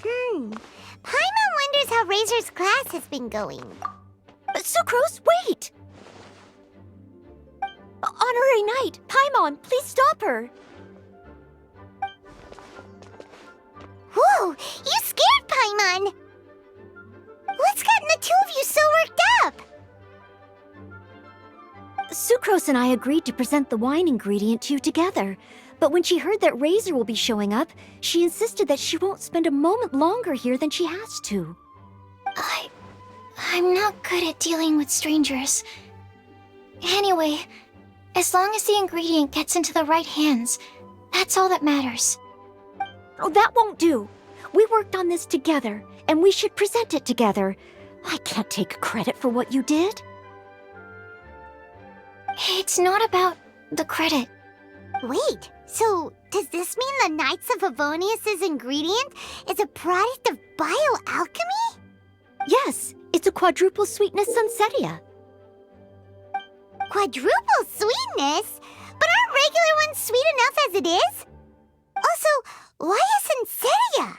Paimon wonders how Razor's class has been going. Sucrose, wait! Honorary Knight, Paimon, please stop her! Whoa! You scared Paimon! What's gotten the two of you so worked up? Sucrose and I agreed to present the wine ingredient to you together, but when she heard that Razor will be showing up, she insisted that she won't spend a moment longer here than she has to. I'm not good at dealing with strangers. Anyway, as long as the ingredient gets into the right hands, that's all that matters. Oh, that won't do. We worked on this together, and we should present it together. I can't take credit for what you did. It's not about the credit. Wait, so does this mean the Knights of Favonius' ingredient is a product of bioalchemy? Yes, it's a quadruple sweetness sunsetia. Quadruple sweetness? But aren't regular ones sweet enough as it is? Also, why a sunsetia?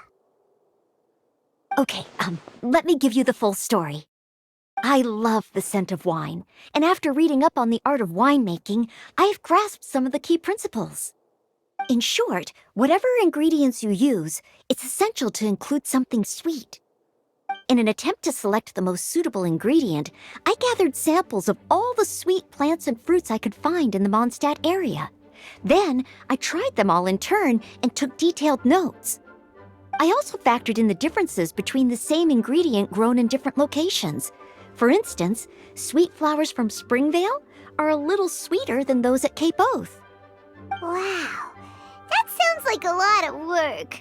Okay, let me give you the full story. I love the scent of wine, and after reading up on the art of winemaking, I have grasped some of the key principles. In short, whatever ingredients you use, it's essential to include something sweet. In an attempt to select the most suitable ingredient, I gathered samples of all the sweet plants and fruits I could find in the Mondstadt area. Then, I tried them all in turn and took detailed notes. I also factored in the differences between the same ingredient grown in different locations. For instance, sweet flowers from Springvale are a little sweeter than those at Cape Oath. Wow, that sounds like a lot of work.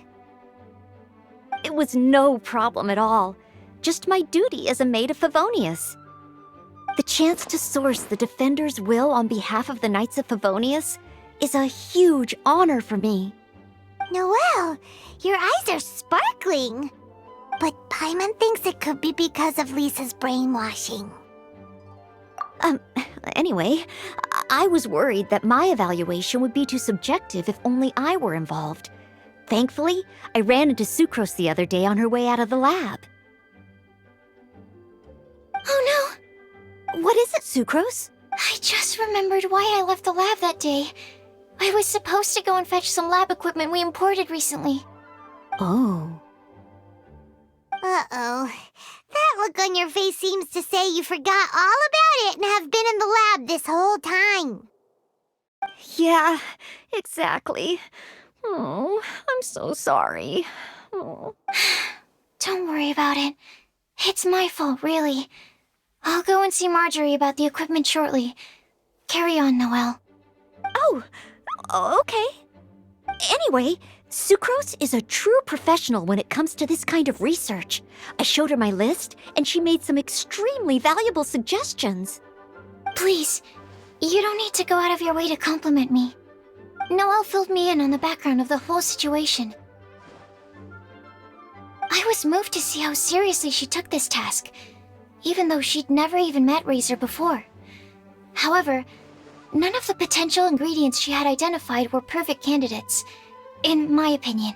It was no problem at all. Just my duty as a maid of Favonius. The chance to source the Defender's will on behalf of the Knights of Favonius is a huge honor for me. Noelle, your eyes are sparkling. But Paimon thinks it could be because of Lisa's brainwashing. Anyway, I was worried that my evaluation would be too subjective if only I were involved. Thankfully, I ran into Sucrose the other day on her way out of the lab. Oh no! What is it, Sucrose? I just remembered why I left the lab that day. I was supposed to go and fetch some lab equipment we imported recently. Oh. Uh-oh. That look on your face seems to say you forgot all about it and have been in the lab this whole time. Yeah, exactly. Oh, I'm so sorry. Oh. Don't worry about it. It's my fault, really. I'll go and see Marjorie about the equipment shortly. Carry on, Noelle. Oh, okay. Anyway, Sucrose is a true professional when it comes to this kind of research. I showed her my list, and she made some extremely valuable suggestions. Please, you don't need to go out of your way to compliment me. Noelle filled me in on the background of the whole situation. I was moved to see how seriously she took this task, even though she'd never even met Razor before. However, none of the potential ingredients she had identified were perfect candidates, in my opinion.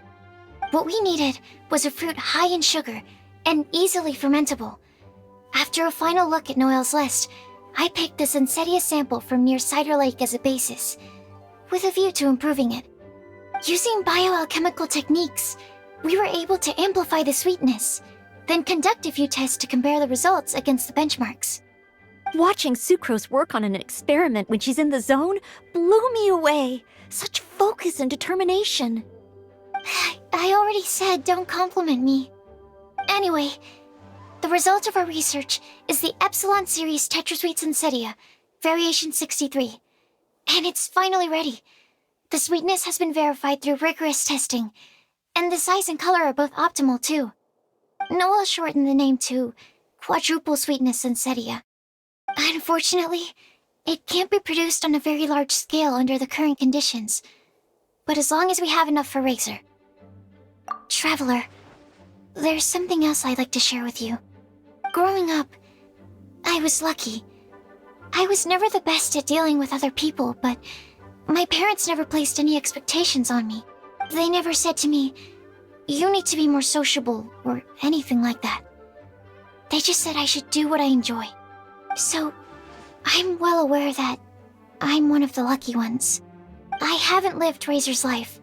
What we needed was a fruit high in sugar and easily fermentable. After a final look at Noelle's list, I picked the Sunsetia sample from near Cider Lake as a basis, with a view to improving it. Using bioalchemical techniques, we were able to amplify the sweetness, then conduct a few tests to compare the results against the benchmarks. Watching Sucrose work on an experiment when she's in the zone blew me away. Such focus and determination. I already said don't compliment me. Anyway, the result of our research is the Epsilon Series Tetrasweet Sunsetia, Variation 63. And it's finally ready. The sweetness has been verified through rigorous testing, and the size and color are both optimal too. Noelle shortened the name to Quadruple Sweetness Sunsetia. Unfortunately, it can't be produced on a very large scale under the current conditions, but as long as we have enough for Razor. Traveler, there's something else I'd like to share with you. Growing up, I was lucky. I was never the best at dealing with other people, but my parents never placed any expectations on me. They never said to me, you need to be more sociable or anything like that. They just said I should do what I enjoy. So, I'm well aware that I'm one of the lucky ones. I haven't lived Razor's life,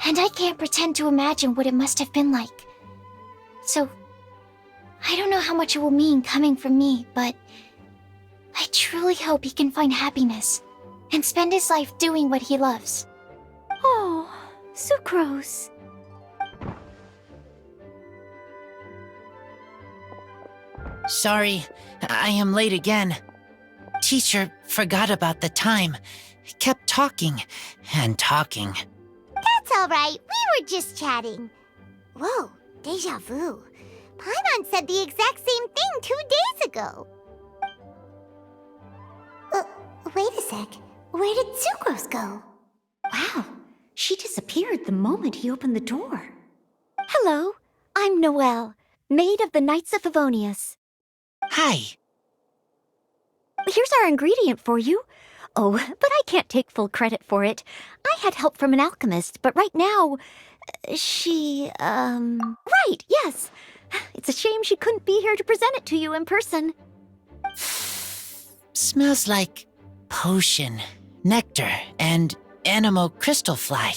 and I can't pretend to imagine what it must have been like. So, I don't know how much it will mean coming from me, but I truly hope he can find happiness and spend his life doing what he loves. Oh, Sucrose. Sorry, I am late again. Teacher forgot about the time. Kept talking and talking. That's all right. We were just chatting. Whoa, deja vu. Paimon said the exact same thing 2 days ago. Wait a sec. Where did Sucrose go? Wow, she disappeared the moment he opened the door. Hello, I'm Noelle, maid of the Knights of Favonius. Hi. Here's our ingredient for you. Oh, but I can't take full credit for it. I had help from an alchemist, but right now, Right, yes. It's a shame she couldn't be here to present it to you in person. Smells like potion, nectar, and anemo crystal fly,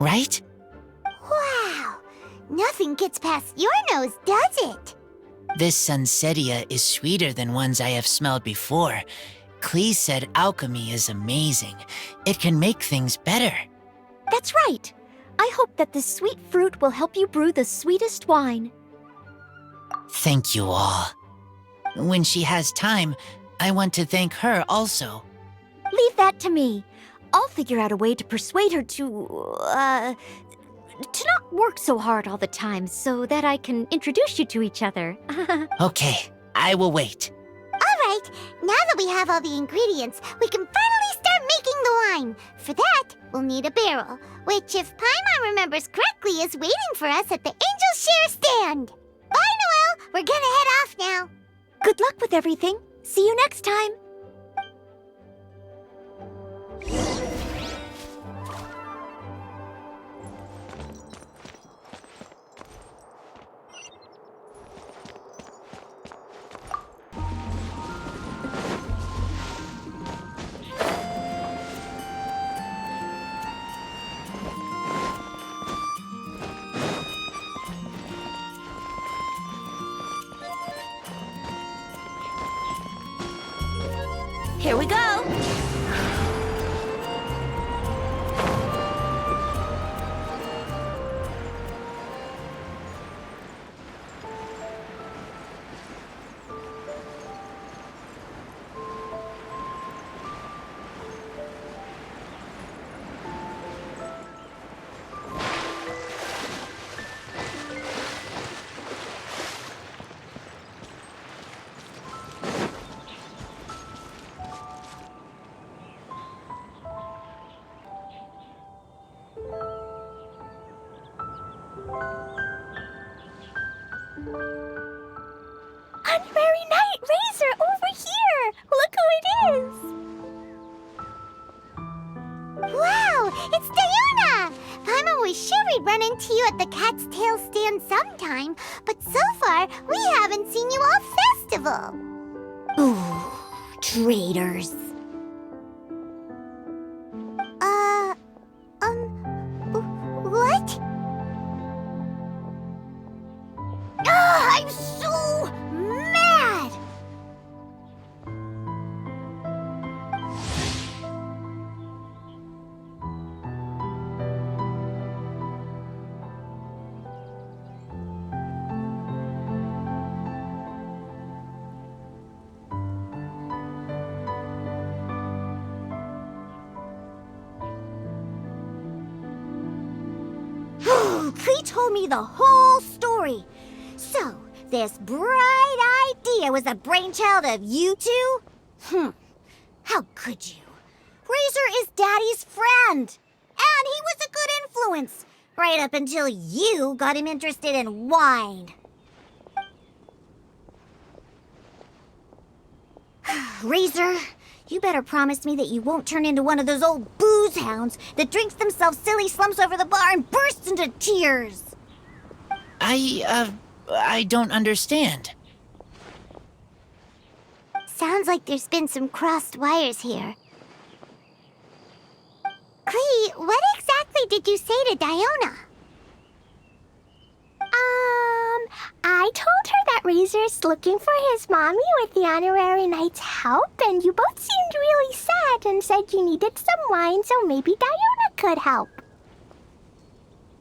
right? Wow. Nothing gets past your nose, does it? This Sunsetia is sweeter than ones I have smelled before. Clee said alchemy is amazing. It can make things better. That's right. I hope that this sweet fruit will help you brew the sweetest wine. Thank you all. When she has time, I want to thank her also. Leave that to me. I'll figure out a way to persuade her to not work so hard all the time so that I can introduce you to each other. Okay, I will wait. All right. Now that we have all the ingredients, we can finally start making the wine. For that, we'll need a barrel, which, if Paimon remembers correctly, is waiting for us at the Angel Share stand. Bye, Noelle. We're gonna head off now. Good luck with everything. See you next time. Here we go. Honorary Knight Razor, over here! Look who it is! Wow, it's Diana! Paimon was sure we'd run into you at the Cat's Tail stand sometime, but so far, we haven't seen you all festival. Ooh, traitors. What? I'm so mad! Klee told me the whole story. So, this bright idea was the brainchild of you two? How could you? Razor is Daddy's friend. And he was a good influence. Right up until you got him interested in wine. Razor, you better promise me that you won't turn into one of those old booze hounds that drinks themselves silly, slumps over the bar, and bursts into tears. I don't understand. Sounds like there's been some crossed wires here. Clee, what exactly did you say to Diona? I told her that Razor's looking for his mommy with the honorary knight's help, and you both seemed really sad and said you needed some wine, so maybe Diona could help.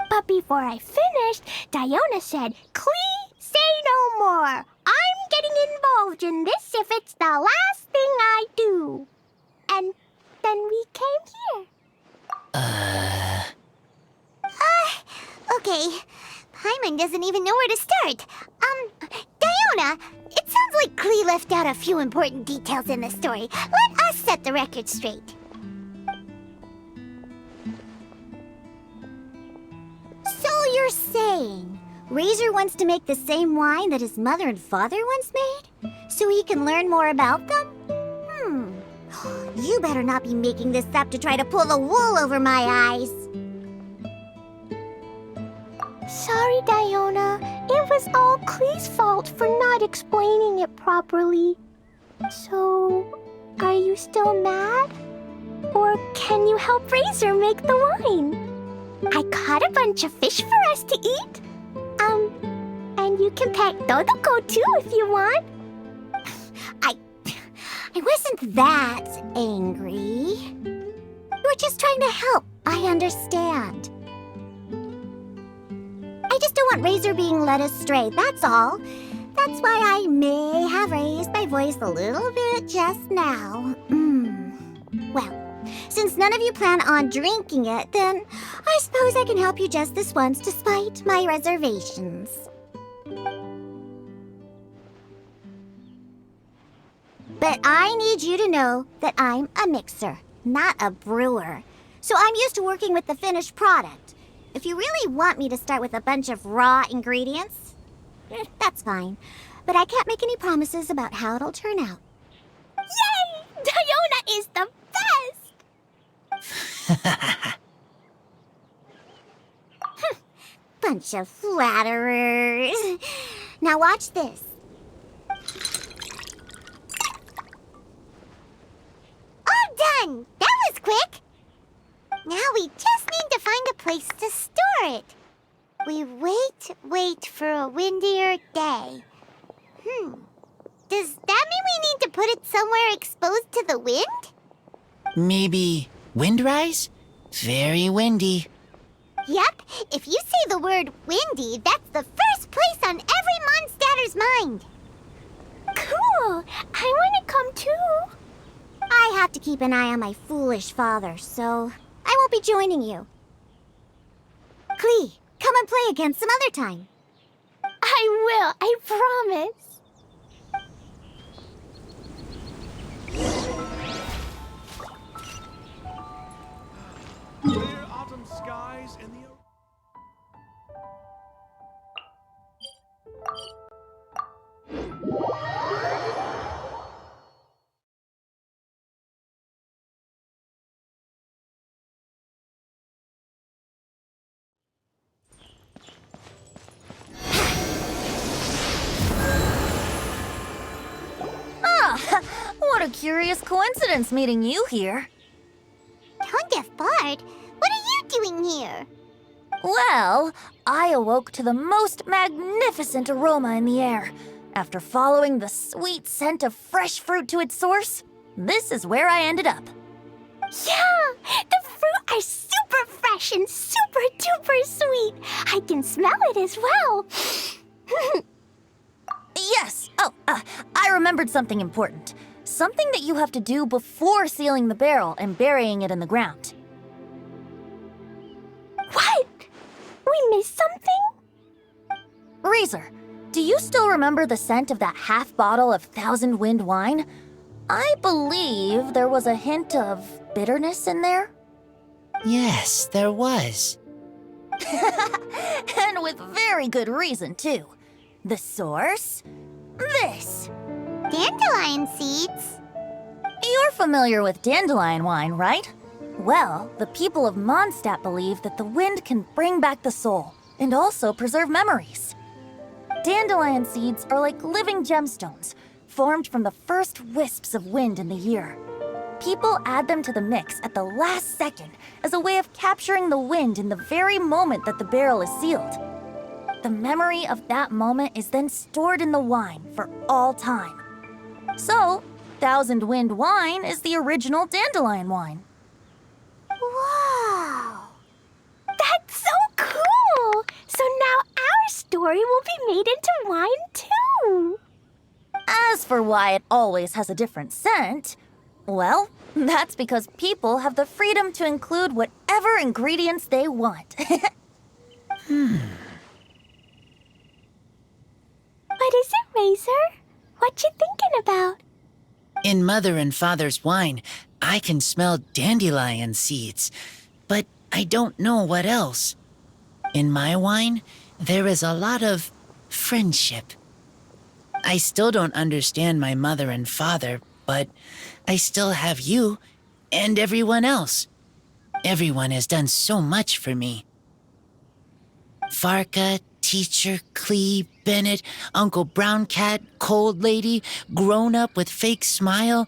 But before I finished, Diona said, "Clee, say no more. I'm getting involved in this if it's the last thing I do." And then we came here. Okay. Paimon doesn't even know where to start. Diona, it sounds like Clee left out a few important details in the story. Let us set the record straight. So you're saying Razor wants to make the same wine that his mother and father once made? So he can learn more about them? You better not be making this up to try to pull the wool over my eyes. Sorry, Diona. It was all Clee's fault for not explaining it properly. So, are you still mad? Or can you help Razor make the wine? I caught a bunch of fish for us to eat. And you can pet Dodoko too if you want. I wasn't that angry. You were just trying to help. I understand. I just don't want Razor being led astray, that's all. That's why I may have raised my voice a little bit just now. Well, since none of you plan on drinking it, then I suppose I can help you just this once despite my reservations. But I need you to know that I'm a mixer, not a brewer. So I'm used to working with the finished product. If you really want me to start with a bunch of raw ingredients, that's fine. But I can't make any promises about how it'll turn out. Yay! Diona is the best! Bunch of flatterers. Now watch this. All done! That was quick! Now we just need to find a place to store it. We wait for a windier day. Does that mean we need to put it somewhere exposed to the wind? Maybe windrise? Very windy. Yep, if you say the word windy, that's the first place on every Mondstatter's mind. Cool! I want to come too. I have to keep an eye on my foolish father, so I won't be joining you. Clee, come and play again some other time. I will, I promise. Clear autumn skies in the... What a curious coincidence meeting you here. Tone Deaf Bard, what are you doing here? Well, I awoke to the most magnificent aroma in the air. After following the sweet scent of fresh fruit to its source, this is where I ended up. Yeah! The fruit are super fresh and super duper sweet. I can smell it as well. Yes! I remembered something important. Something that you have to do before sealing the barrel and burying it in the ground. What? We missed something? Razor, do you still remember the scent of that half bottle of Thousand Wind wine? I believe there was a hint of bitterness in there. Yes, there was. And with very good reason, too. The source? This. Dandelion seeds? You're familiar with dandelion wine, right? Well, the people of Mondstadt believe that the wind can bring back the soul and also preserve memories. Dandelion seeds are like living gemstones, formed from the first wisps of wind in the year. People add them to the mix at the last second as a way of capturing the wind in the very moment that the barrel is sealed. The memory of that moment is then stored in the wine for all time. So, Thousand Wind wine is the original dandelion wine. Whoa! That's so cool! So now our story will be made into wine too. As for why it always has a different scent, well, that's because people have the freedom to include whatever ingredients they want. What is it, Razor? What you thinking about? In Mother and Father's wine, I can smell dandelion seeds, but I don't know what else. In my wine, there is a lot of friendship. I still don't understand my mother and father, but I still have you and everyone else. Everyone has done so much for me. Farka, Teacher, Clee, Bennett, Uncle Brown Cat, Cold Lady, Grown Up with Fake Smile,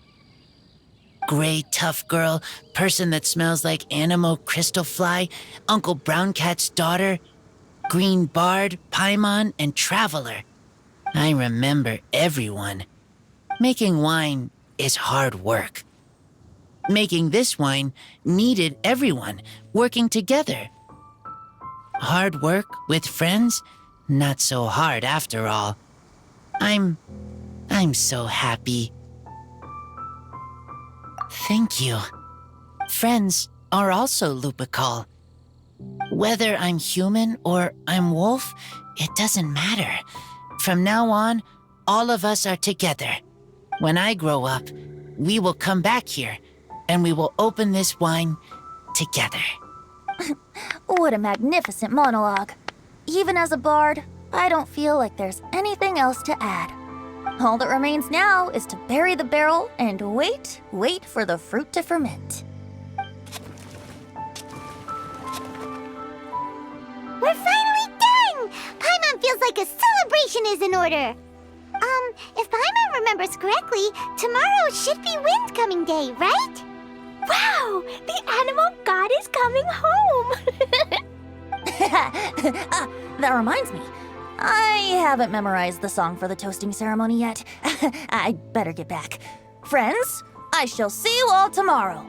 Gray Tough Girl, Person that Smells like Animo Crystal Fly, Uncle Brown Cat's Daughter, Green Bard, Paimon, and Traveler. I remember everyone. Making wine is hard work. Making this wine needed everyone working together. Hard work with friends? Not so hard after all. I'm so happy. Thank you. Friends are also Lupical. Whether I'm human or I'm wolf, it doesn't matter. From now on, all of us are together. When I grow up, we will come back here, and we will open this wine together. What a magnificent monologue. Even as a bard, I don't feel like there's anything else to add. All that remains now is to bury the barrel and wait for the fruit to ferment. We're finally done! Paimon feels like a celebration is in order. If Paimon remembers correctly, tomorrow should be Wind-Coming Day, right? Wow! The animal god is coming home! That reminds me. I haven't memorized the song for the toasting ceremony yet. I'd better get back. Friends, I shall see you all tomorrow.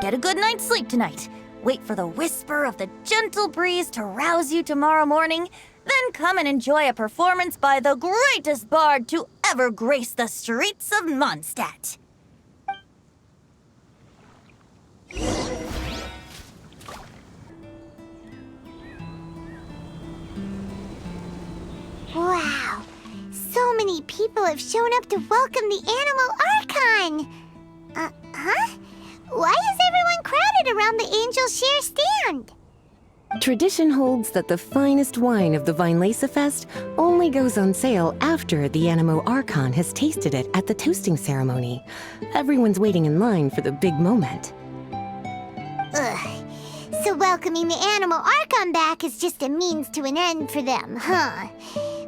Get a good night's sleep tonight. Wait for the whisper of the gentle breeze to rouse you tomorrow morning. Then come and enjoy a performance by the greatest bard to ever grace the streets of Mondstadt. Wow, so many people have shown up to welcome the Animal Archon. Huh? Why is everyone crowded around the Angel Share stand? Tradition holds that the finest wine of the Vinelasa Fest only goes on sale after the Animo Archon has tasted it at the toasting ceremony. Everyone's waiting in line for the big moment. Ugh. So welcoming the Animal Archon back is just a means to an end for them, huh?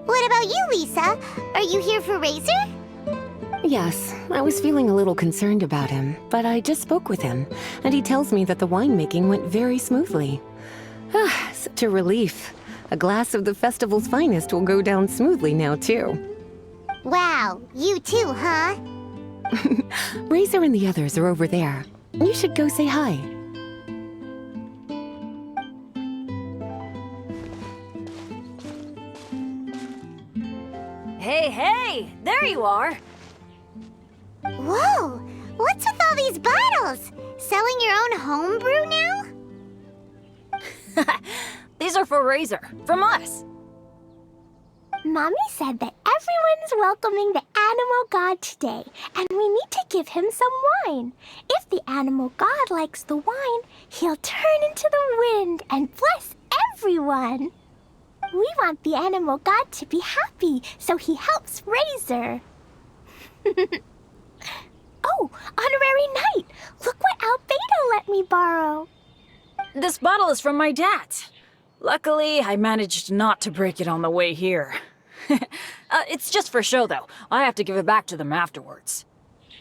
What about you, Lisa? Are you here for Razor? Yes, I was feeling a little concerned about him, but I just spoke with him, and he tells me that the winemaking went very smoothly. Ah, such a relief. A glass of the festival's finest will go down smoothly now, too. Wow, you too, huh? Razor and the others are over there. You should go say hi. Hey, there you are. Whoa, what's with all these bottles? Selling your own homebrew now? These are for Razor, from us. Mommy said that everyone's welcoming the animal god today, and we need to give him some wine. If the animal god likes the wine, he'll turn into the wind and bless everyone. We want the animal god to be happy, so he helps Razor. Oh, honorary knight! Look what Albedo let me borrow. This bottle is from my dad. Luckily, I managed not to break it on the way here. It's just for show, though. I have to give it back to them afterwards.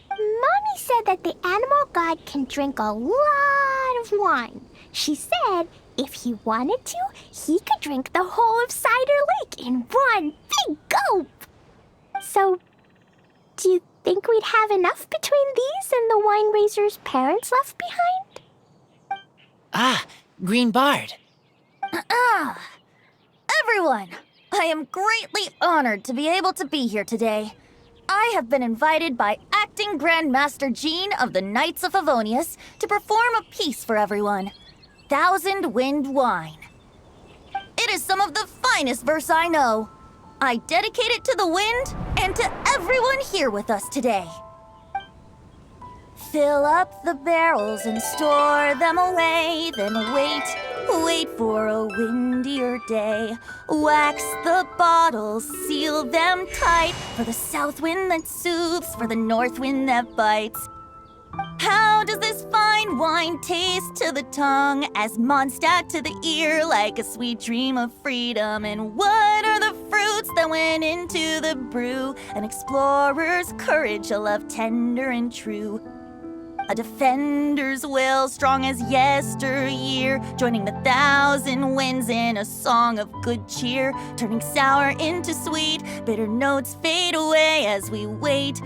Mommy said that the animal god can drink a lot of wine. She said if he wanted to, he could drink the whole of Cider Lake in one big gulp. So, do you think we'd have enough between these and the wine raiser's parents left behind? Ah, Green Bard. Everyone, I am greatly honored to be able to be here today. I have been invited by Acting Grandmaster Jean of the Knights of Favonius to perform a piece for everyone. Thousand Wind Wine. It is some of the finest verse I know. I dedicate it to the wind and to everyone here with us today. Fill up the barrels and store them away, then wait for a windier day. Wax the bottles, seal them tight, for the south wind that soothes, for the north wind that bites. How does this fine wine taste to the tongue, as Mondstadt to the ear, like a sweet dream of freedom? And what are the fruits that went into the brew? An explorer's courage, a love tender and true. A defender's will, strong as yesteryear, joining the thousand winds in a song of good cheer, turning sour into sweet, bitter notes fade away as we wait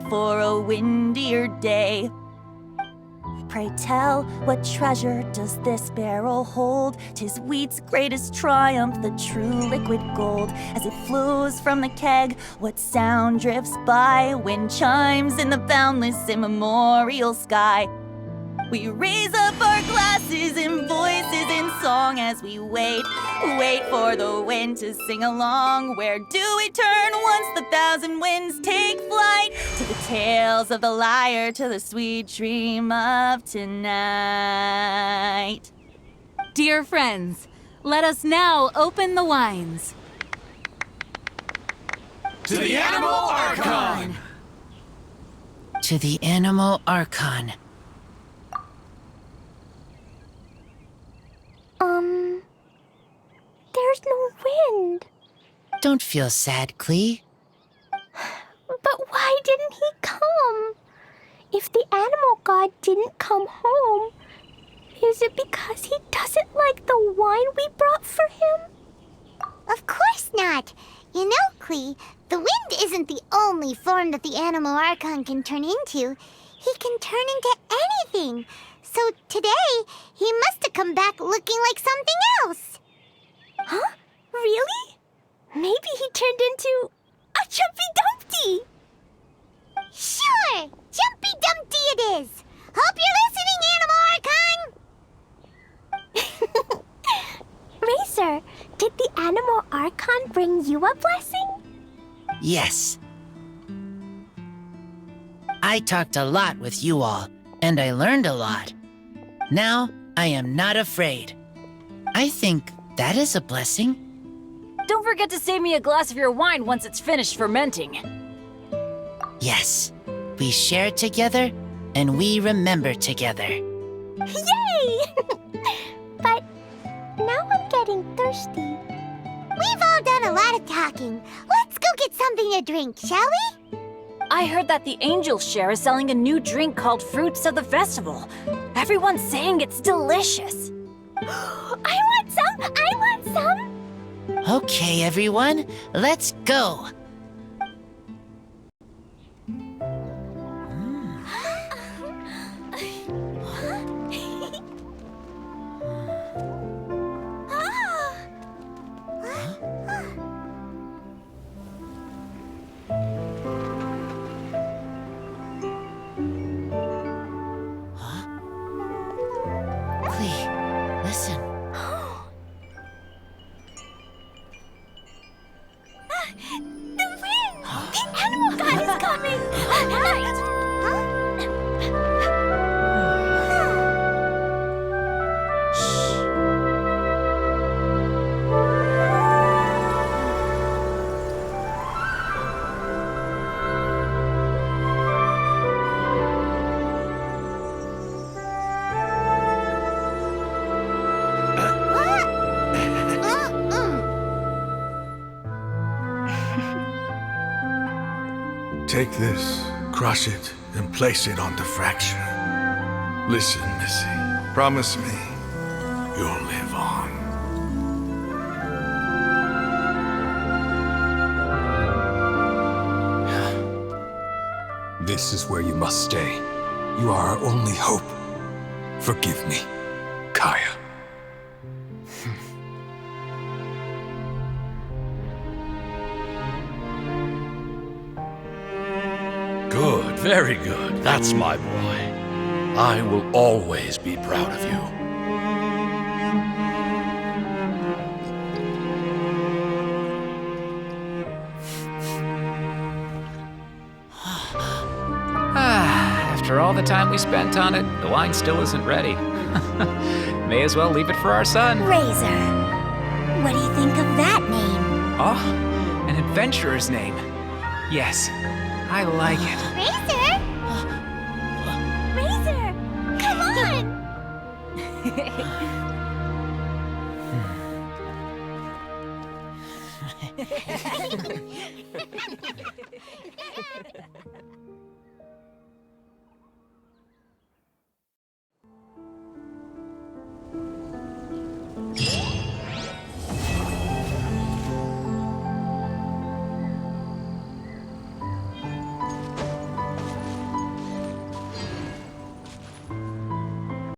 for a windier day. Pray tell, what treasure does this barrel hold? 'Tis wheat's greatest triumph, the true liquid gold. As it flows from the keg, what sound drifts by? Wind chimes in the boundless immemorial sky. We raise up our glasses and voices in song as we wait for the wind to sing along. Where do we turn once the thousand winds take flight? To the tales of the lyre, to the sweet dream of tonight. Dear friends, let us now open the wines. To the Animal Archon! To the Animal Archon. There's no wind. Don't feel sad, Clee. But why didn't he come? If the animal god didn't come home, is it because he doesn't like the wine we brought for him? Of course not. You know, Clee, the wind isn't the only form that the Animal Archon can turn into. He can turn into anything. So today, he must have come back looking like something else. Huh? Really? Maybe he turned into a Jumpy Dumpty! Sure! Jumpy Dumpty it is! Hope you're listening, Animal Archon! Racer, did the Animal Archon bring you a blessing? Yes. I talked a lot with you all, and I learned a lot. Now, I am not afraid. I think that is a blessing. Don't forget to save me a glass of your wine once it's finished fermenting. Yes, we share together, and we remember together. Yay! But now I'm getting thirsty. We've all done a lot of talking. Let's go get something to drink, shall we? I heard that the Angel Share is selling a new drink called Fruits of the Festival. Everyone's saying it's delicious. I want some! I want some! Okay, everyone, let's go. Clee, listen. Take this, crush it, and place it on the fracture. Listen, Missy. Promise me you'll live on. This is where you must stay. You are our only hope. Forgive me, Kaya. Good, very good. That's my boy. I will always be proud of you. After all the time we spent on it, the wine still isn't ready. May as well leave it for our son. Razor. What do you think of that name? Oh, an adventurer's name. Yes, I like it. Razor? Razor! Come on!